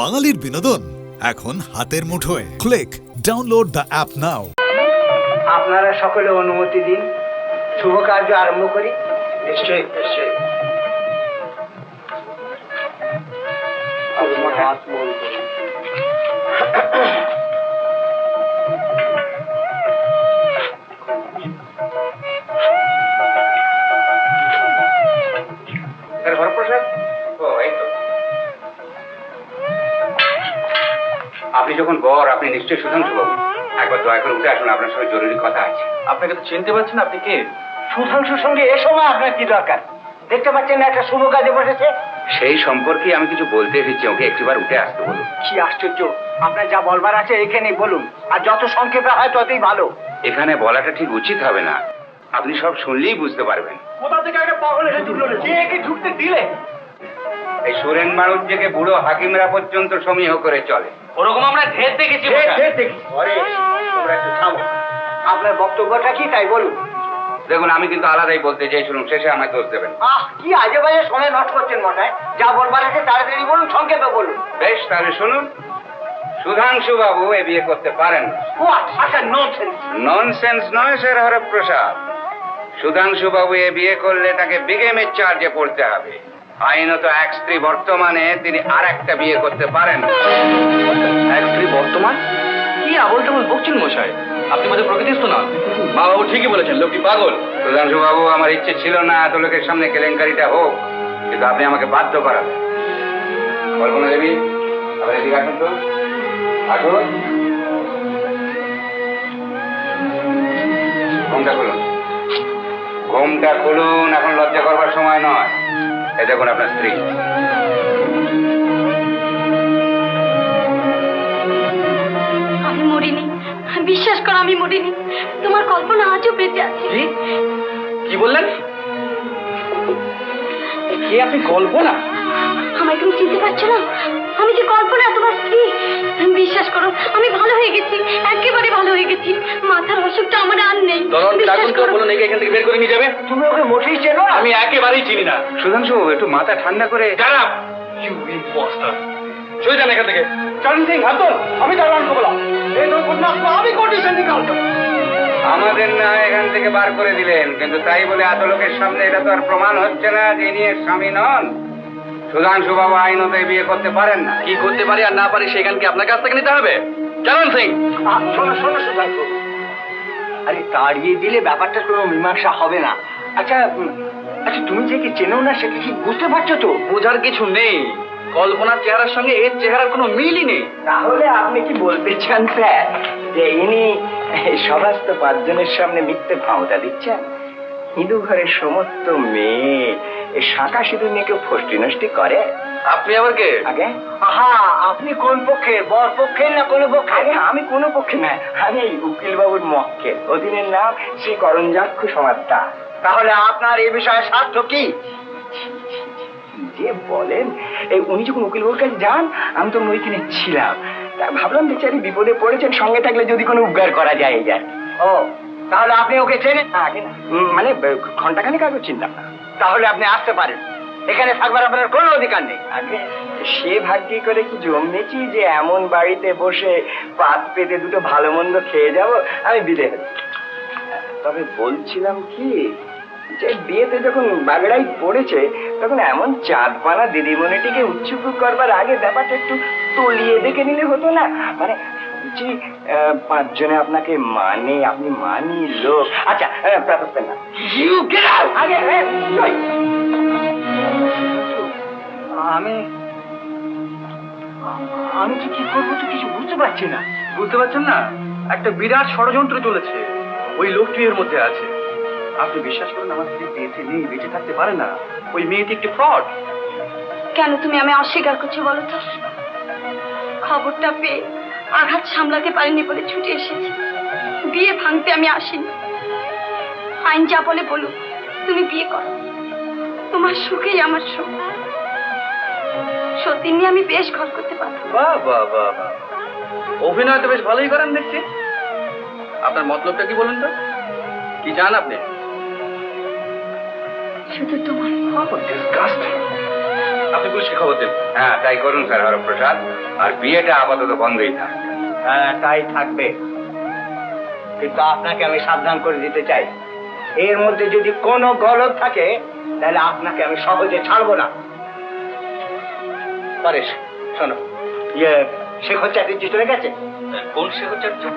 বাঙালির বিনোদন এখন হাতের মুঠোয়। ক্লিক ডাউনলোড দ্য অ্যাপ নাও। আপনারা সকলে অনুমতি দিন, শুভ কার্য আরম্ভ করি। নিশ্চয়ই নিশ্চয়ই। হরপ্রসাদ, ও এই তো। আপনি যখন বর, আপনি নিশ্চয়ই সুধাংশু বাবু। একবার দয়া করে উঠে আসুন, আপনার সঙ্গে জরুরি কথা আছে। আপনাকে তো চিনতে পারছেন, আপনি কে? সুধাংশুর সঙ্গে এ সময় আপনার কি দরকার? দেখতে পাচ্ছেন না একটা শুভ কাজে বসেছে? সেই সম্পর্কে আমি কিছু বলতে এসেছি, ওকে একটিবার উঠে আসতে বলুন। কি আশ্চর্য! আপনার যা বলবার আছে এখানেই বলুন, আর যত সংক্ষেপে হয় ততই ভালো। এখানে বলাটা ঠিক উচিত হবে না, আপনি সব শুনলেই বুঝতে পারবেন। কোথা থেকে একটা পাগল এসে ঢুকলো রে? কে একে ঢুকতে দিলে? এই সুরেন মানুষ থেকে বুড়ো হাকিমরা পর্যন্ত সমীহ করে চলে। ওরকম আমরা ঢের দেখেছি। তোমরা একটু থামো। আপনার বক্তব্যটা কি তাই বলুন। দেখুন, আমি কিন্তু আলাদাই বলতে চাই, শুনুন, শেষে আমায় দোষ দেবেন। কি আজে বাজে সময় নষ্ট করছেন মশাই। যা বলবার আছে তাড়াতাড়ি বলুন, সংক্ষেপে বলুন। বেশ, তাহলে শুনুন। সুধাংশু বাবু এ বিয়ে করতে পারেন না। ননসেন্স নয় স্যার হরপ্রসাদ। সুধাংশু বাবু এ বিয়ে করলে তাকে বিগেমের চার্জে পড়তে হবে। আইনত এক স্ত্রী বর্তমানে, তিনি আর একটা বিয়ে করতে পারেন না। এক স্ত্রী বর্তমান? কি আবল তাবল বকছেন মশাই? আপনি মধ্যে প্রকৃতিস্থ নন। মা বাবু ঠিকই বলেছেন, লোকটি পাগল। সুধাংশু বাবু, আমার ইচ্ছে ছিল না এত লোকের সামনে কেলেঙ্কারিটা হোক, কিন্তু আপনি আমাকে বাধ্য করাবেন। কল্পনা দেবী, আবার এদিকে আসুন তো, আসুন। ঘুমটা খুলুন, ঘুমটা খুলুন, এখন লজ্জা করবার সময় নয়। এই দেখুন আপনার স্ত্রী। আমি মরিনি, বিশ্বাস করো আমি মরিনি। তোমার কল্পনা আজও বেঁচে আছে। কি বললেন? কি আপনি কল্পনা? আমায় তুমি চিনতে পারছো না? আমি যে কল্পনা, তোমার স্ত্রী। বিশ্বাস করো আমি ভালো হয়ে গেছি, একেবারে ভালো হয়ে গেছি। মাথার অসুখটা আমার আর নেই। ডাকুন তো, বলুন একে এখান থেকে বের করে নিয়ে যাবে। তুমি ওকে মোটেই চেনো না? আমি একেবারেই চিনি না। সুধাংশু, একটু মাথা ঠান্ডা করে। খারাপ, ইউ ইম্পোস্টার। চলে যান এখান থেকে। চরণ সিং, হাত তোল। আমি দারোয়ান কবলা। এই তোর কন্যা আমি কন্ডিশন নিকালতো। আমাদের না এখান থেকে বার করে দিলেন, কিন্তু তাই বলে এত লোকের সামনে এটা তো আর প্রমাণ হচ্ছে না যে ইনি এর স্বামী নন। সুধাংশু বাবু আইনত বিয়ে করতে পারেন না। কি করতে পারি আর না পারি সেখান কি আপনার কাছ থেকে নিতে হবে? চরণ সিং, শোনো শোনো সুধাংশু, আরে তাড়িয়ে দিলে ব্যাপারটা কোনো মীমাংসা হবে না। আচ্ছা আচ্ছা, তুমি যে কি চেনো না সেটা কি বুঝতে পারছো তো? বোঝার কিছু নেই। কল্পনার চেহারার সঙ্গে এর চেহারার কোনো মিলই নেই। তাহলে আপনি কি বলতে চান স্যার যে ইনি সমস্ত পাঁচজনের সামনে মিথ্যে ভাওতা দিচ্ছেন? হিন্দু ঘরের সমস্ত মেয়ে শাঁখা সিঁদুর নিয়ে কেউ ফষ্টি নষ্টি করে? আপনি আবার কে? আগে আহা, আপনি কোন পক্ষে? বর পক্ষে না কোন পক্ষে? আগে আমি কোন পক্ষে না, আমি এই উকিল বাবুর মক্কে। অধীনের নাম শ্রী করঞ্জাক্ষু সমাজটা। তাহলে আপনার এই বিষয়ে স্বার্থ কি? যে বলেন, এই উনি যখন উকিল বাবুর কাছে যান, আমি তখন ওইখানে ছিলাম। তা ভাবলাম বেচারি বিপদে পড়েছেন, সঙ্গে থাকলে যদি কোনো উপকার করা যায়। ও, তাহলে আপনি ওকে চেনেন? আগে না, মানে ঘন্টাখানেক আগে চিনতাম না। তাহলে আপনি আসতে পারেন, এখানে থাকবার আপনার কোনো অধিকার নেই। আগে সে ভাগ্যি করে কি জন্মেছি যে এমন বাড়িতে বসে পাত পেতে দুটো ভালো মন্দ খেয়ে যাব? আমি বিদে হই। তবে বলছিলাম কি, যে বিয়েতে যখন বাগড়াই পড়েছে, তখন এমন চাঁদপানা দিদিমণিটিকে উচ্চুকু করবার আগে ব্যাপারটা একটু তলিয়ে দেখে নিলে হতো না? মানে জি, পাঁচজনে আপনাকে মানে, আপনি মানি লোক। আচ্ছা, প্রাতঃকাল না, আগে আমি আমি যে কি করবো তো কিছু বুঝতে পারছি না। বুঝতে পারছেন না? একটা বিরাট ষড়যন্ত্র চলেছে, ওই লোকটি এর মধ্যে আছে। আপনি বিশ্বাস করেন, আমার স্ত্রী বেঁচে নেই, বেঁচে থাকতে পারে না। ওই মেয়েটি একটি ফ্রড। কেন তুমি আমি অস্বীকার করছো বলো তো? খবরটা পেয়ে আঘাত সামলাতে পারিনি বলে ছুটে এসেছি। বিয়ে ভাঙতে আমি আসিনি। আইন যা বলে বলো, তুমি বিয়ে করো। তোমার সুখেই আমার সুখ। সত্যি নিয়ে আমি বেশ ঘর করতে পারবো। বাহ বাহ বাহ বাহ, অভিনয় তো বেশ ভালোই করেন দেখছি। আপনার মতলবটা কি বলুন তো? কি চান আপনি? শুধু তোমার। How disgusting! আপনি পুলিশকে খবর দেন। হ্যাঁ তাই করুন স্যার হরপ্রসাদ, আর বিয়েটা আপাতত বন্ধই থাক। হ্যাঁ তাই থাকবে, কিন্তু আপনাকে আমি সাবধান করে দিতে চাই, এর মধ্যে যদি কোনো গলদ থাকে তাহলে আপনাকে আমি সহজে ছাড়বো না। পরেশ শোনো, শেখর চ্যাটার্জি চলে গেছে। কোন শেখর চ্যাটার্জি?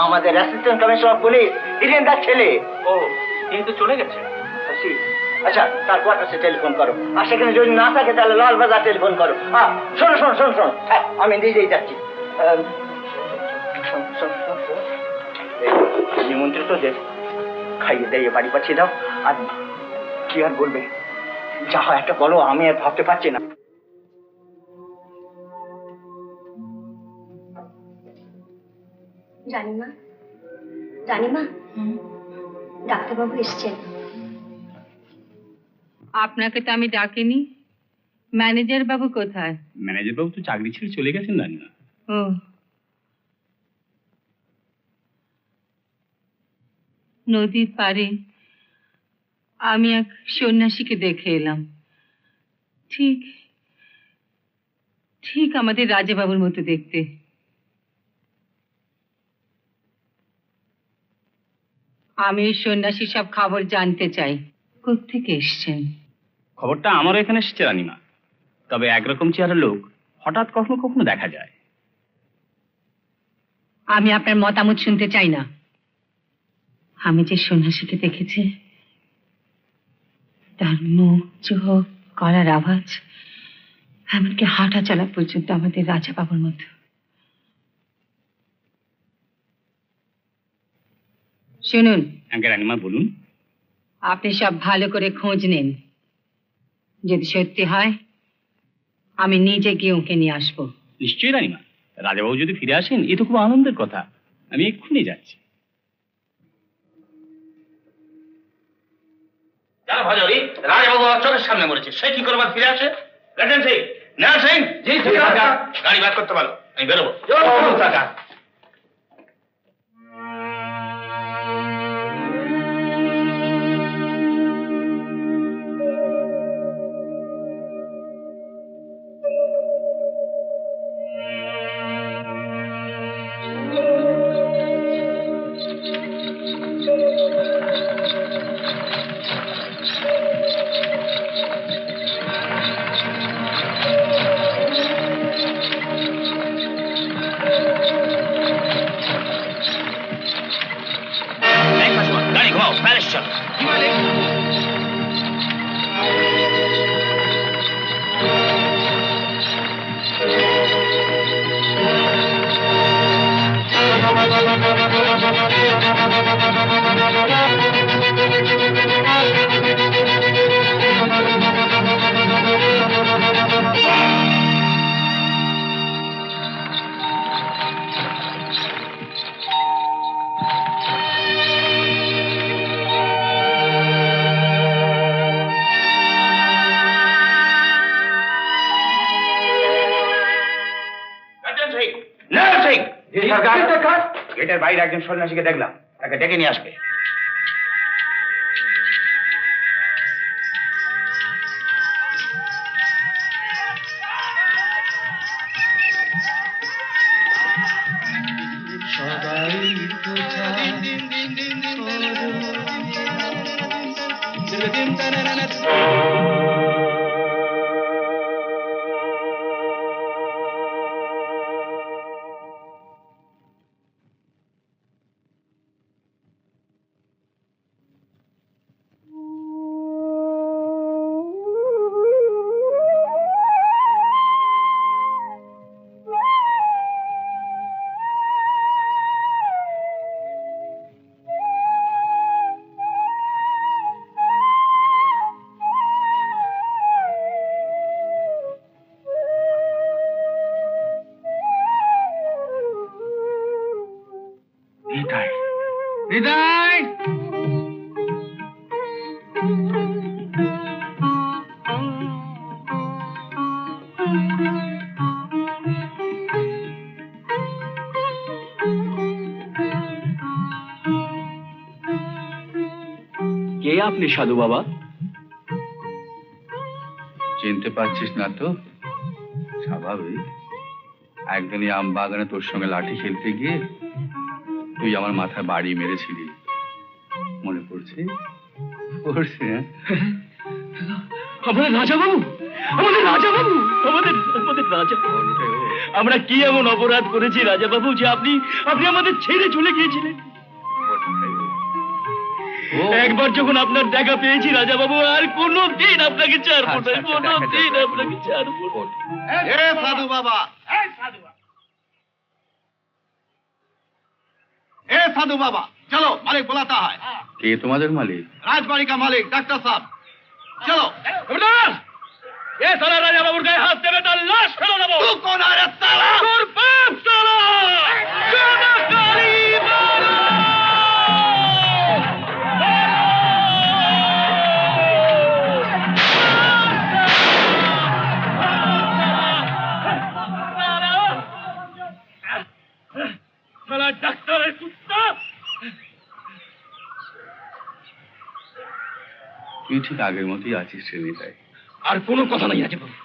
আমাদের অ্যাসিস্ট্যান্ট কমিশনার পুলিশ হিরেন্দার ছেলে। ও, তিনি তো চলে গেছে। আচ্ছা, তার কোয়ার্টার্সে টেলিফোন করো, আর সেখানে যদি না থাকে তাহলে লালবাজার টেলিফোন করো। শোনো শোনো শোনো শোনো, হ্যাঁ আমি নিজেই যাচ্ছি। নিমন্ত্রিত যে খাইয়ে দিয়ে বাড়ি পাঠিয়ে দাও। আর কি আর বলবে, যা হয় একটা বলো, আমি আর ভাবতে পারছি না। রানীমা, রানীমা, ডাক্তারবাবু এসছেন। আপনাকে তো আমি ডাকিনি। ম্যানেজার বাবু কোথায়? ম্যানেজার বাবু তো চাকরি ছেড়ে চলে গেছেন রান্না। ও, নদীর পাড়ে আমি এক সন্ন্যাসীকে দেখে এলাম, ঠিক ঠিক আমাদের রাজাবাবুর মতো দেখতে। আমি ওই সন্ন্যাসী সব খবর জানতে চাই। কোত্থেকে এসছেন? খবরটা আমারও এখানে এসেছে রানিমা, তবে একরকম চেহারা লোক হঠাৎ কখনো কখনো দেখা যায়। আমি আপনার মতামত শুনতে চাই না। আমি যে সন্ন্যাসীকে দেখেছি, তার মুখ, চোখ, গলার আওয়াজ, এমনকি হাঁটা চলা পর্যন্ত আমাদের রাজা বাবুর মতো। শুনুন, আগে রানিমা বলুন। আপনি সব ভালো করে খোঁজ নিন। যদি সত্যি হয়, আমি নিজে গিয়ে ওকে নিয়ে আসবো। নিশ্চয়ই রানিমা, রাজাবাবু যদি ফিরে আসেন এ তো খুব আনন্দের কথা। আমি এক্ষুনি যাচ্ছি। জানো ভাজরি, রাজাবাবু আমার চোখের সামনে মরেছে, সে কি করবার ফিরে আসে? লেফটেন্যান্ট সিং, না সিং, জি গাড়ি বাদ করতে পারো, আমি বেরোবো। গাড়ি ঘুমাও, প্যালেস চল। গেটের বাইরে একজন সন্ন্যাসীকে দেখলাম, তাকে ডেকে নিয়ে আসবে। হৃদয়, কে আপনি সাধু বাবা? চিনতে পারছিস না তো? স্বাভাবিক। একদিনই আম বাগানে তোর সঙ্গে লাঠি খেলতে গিয়ে তুই আমার মাথায় বাড়ি মেরেছিলি, মনে পড়ছে? পড়ছে? আমাদের রাজা বাবু, আমাদের রাজা বাবু, আমাদের আমাদের রাজা বাবু। আমরা কি এমন অপরাধ করেছি রাজা বাবু যে আপনি আপনি আমাদের ছেড়ে চলে গিয়েছিলেন? একবার যখন আপনার দেখা পেয়েছি রাজা বাবু, আর কোনোদিন আপনাকে ছাড়বো না, কোনোদিন আপনাকে ছাড়বো না। সাধু বাবা, साधु बाबा, चलो मालिक बुलाता है। কে তোমাদের মালিক? राजबाड़ी का मालिक डॉक्टर साहब, चलो। এ সালা রাজা বাবুর গায়ে হাত দেবে তার লাশ ফেলে দেবো। तू कौन है रे साला? তোর বাপ সালা কালী মারা। সালা ডাক্তারের কুত্তা। তুই ঠিক আগের মতোই আছিস শ্রেণীটায়। আর কোনো কথা নাই রাজা বাবু,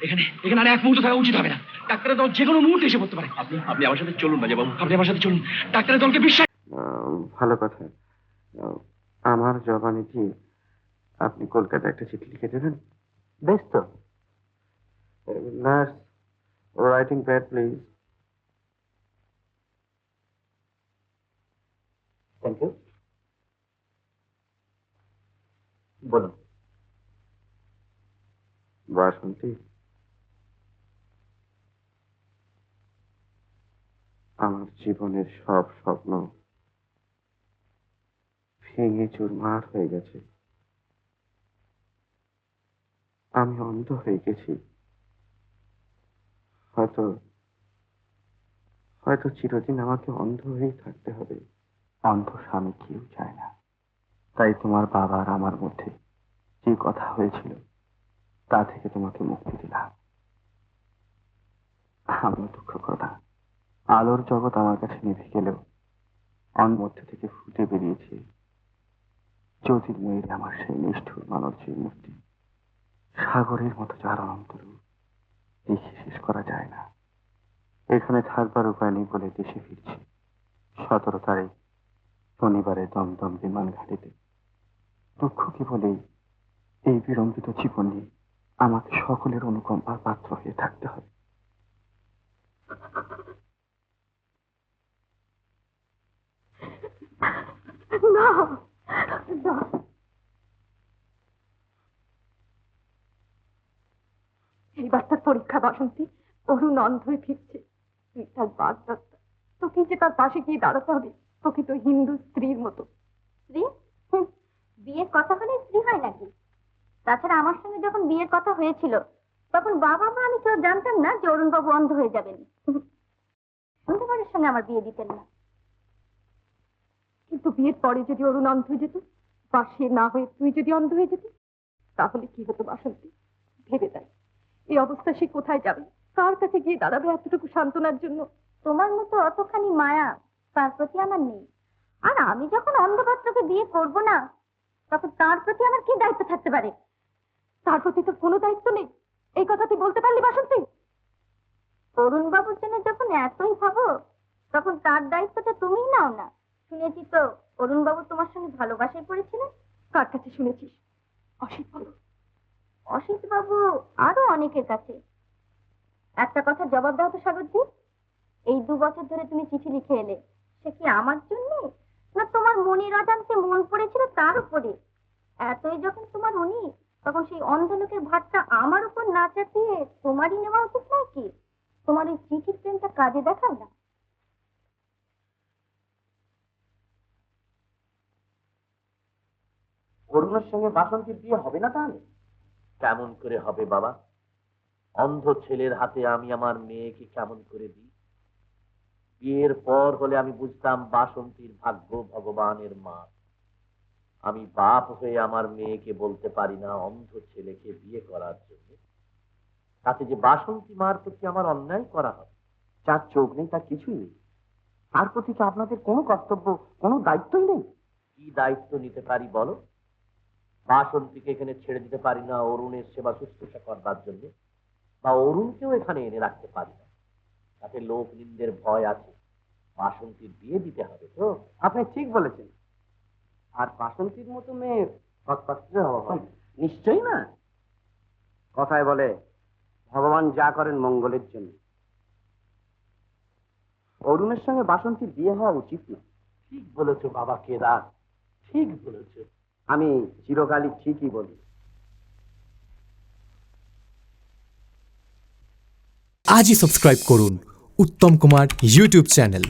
এখানে এখানে আর এক মুহূর্ত থাকা উচিত হবে না। ডাক্তারের দল যে কোনো মুহূর্তে এসে পড়তে পারে। আপনি আপনি আমার সাথে চলুন রাজা বাবু, আপনি আমার সাথে চলুন। ডাক্তারের দলকে বিশ্বাস। ভালো কথা। আমার জবানে কি আপনি কলকাতা একটা চিঠি লিখে দেবেন? বেশ তো। Nurse, writing pad please. Thank you. বলুন। বাসন্তী, আমার জীবনের সব স্বপ্ন ভেঙে চুরমার হয়ে গেছে। আমি অন্ধ হয়ে গেছি। হয়তো হয়তো চিরদিন আমাকে অন্ধ হয়েই থাকতে হবে। অন্ধ স্বামী কেউ চায় না। তাই তোমার বাবা আর আমার মধ্যে যে কথা হয়েছিল তা থেকে তোমাকে মুক্তি দিলাম। আমার দুঃখ কথা, আলোর জগৎ আমার কাছে নিভে গেলেও অন মধ্যে থেকে ফুটে বেরিয়েছে জ্যোতির্ময়ীর আমার সেই নিষ্ঠুর মানবজীর মূর্তি। সাগরের মতো যার অন্তরূপ দেখে শেষ করা যায় না। এখানে থাকবার উপায় নেই বলে দেশে ফিরছি 17 তারিখ শনিবারে দমদম বিমান ঘাটিতে। দুঃখ কি বলেই এই বিলম্বিত জীবন নিয়ে আমাকে সকলের অনুকম্পার পাত্র হয়ে থাকতে হবে। এইবার তার পরীক্ষা বাসন্তী। অরুণ অন্ধ হয়ে ফিরছে। তুই তার বার্তা, তোকে যে তার পাশে গিয়ে দাঁড়াতে হবে। তোকে তো হিন্দু স্ত্রীর মতো। স্ত্রী? বিয়ের কথা হলে স্ত্রী হয় নাকি? তাছাড়া আমার সঙ্গে যখন বিয়ের কথা হয়েছিল তখন বাবা মা আমি কেউ জানতাম না যে অরুণ বাবু অন্ধ হয়ে যাবেন। অন্ধকারের সঙ্গে আমার বিয়ে দিতেন না। কিন্তু বিয়ের পরে যদি অরুণ অন্ধ হয়ে যেত, বা সে না হয়ে তুই যদি অন্ধ হয়ে যেত, তাহলে কি হতো বাসন্তী? ভেবে দেয় এই অবস্থা সে কোথায় যাবে? কার কাছে গিয়ে দাঁড়াবে এতটুকু সান্ত্বনার জন্য? তোমার মতো অতখানি মায়া তার প্রতি আমার নেই। আর আমি যখন অন্ধপাত্রকে বিয়ে করব না তখন তার প্রতি আমার কি দায়িত্ব থাকতে পারে? তার প্রতি তো কোনো দায়িত্ব নেই। এই কথা তুই বলতে পারলি বাসন্তী? অরুণ বাবুর জন্য যখন এতই ভাবো তখন তার দায়িত্বটা তুমিই নাও না। শুনেছি তো অরুণ বাবু তোমার সঙ্গে ভালোবাসায় পড়েছিলেন। কার কাছে শুনেছিস? অসিত বাবু? অসিত বাবু আরো অনেকের কাছে। একটা কথা জবাব দাও তো সাগরজি, এই 2 বছর ধরে তুমি চিঠি লিখে এলে, সে কি আমার জন্য না তোমার মনের অজান্তে মন পড়েছিল তার উপরে? এতই যখন তোমার উনি, তখন সেই অন্ধ লোকের ভাতটা আমার উপর না চাপিয়ে তোমারই নেওয়া উচিত নয় কি? তোমার ওই চিঠির প্রেমটা কাজে দেখাও না। অরুণের সঙ্গে বাসন্তীর বিয়ে হবে না তাহলে? কেমন করে হবে বাবা? অন্ধ ছেলের হাতে আমি আমার মেয়েকে কেমন করে দিই? বিয়ের পর হলে আমি বুঝতাম বাসন্তীর ভাগ্য ভগবানের মা। আমি বাপ হয়ে আমার মেয়েকে বলতে পারি না অন্ধ ছেলেকে বিয়ে করার জন্য। তাতে যে বাসন্তী মার প্রতি আমার অন্যায় করা হবে। যার চোখ নেই তার কিছুই নেই। তার প্রতি তো আপনাদের কোনো কর্তব্য, কোনো দায়িত্বই নেই। কি দায়িত্ব নিতে পারি বলো? বাসন্তীকে এখানে ছেড়ে দিতে পারি না অরুণের সেবা শুশ্রূষা করবার জন্য, বা অরুণকেও এখানে এনে রাখতে পারি না। তাতে লোক নিন্দের ভয় আছে। বাসন্তীর বিয়ে দিতে হবে তো। আপনি ঠিক বলেছেন। আর বাসন্তীর মতো মেয়ে সৎপাত্রে হওয়া হয় নিশ্চয়ই না। কথায় বলে ভগবান যা করেন মঙ্গলের জন্য। অরুণের সঙ্গে বাসন্তীর বিয়ে হওয়া উচিত না। ঠিক বলেছো বাবা কেদার, ঠিক বলেছো। আমি চিরকালই ঠিকই বলি। আজই সাবস্ক্রাইব করুন উত্তম কুমার ইউটিউব চ্যানেল।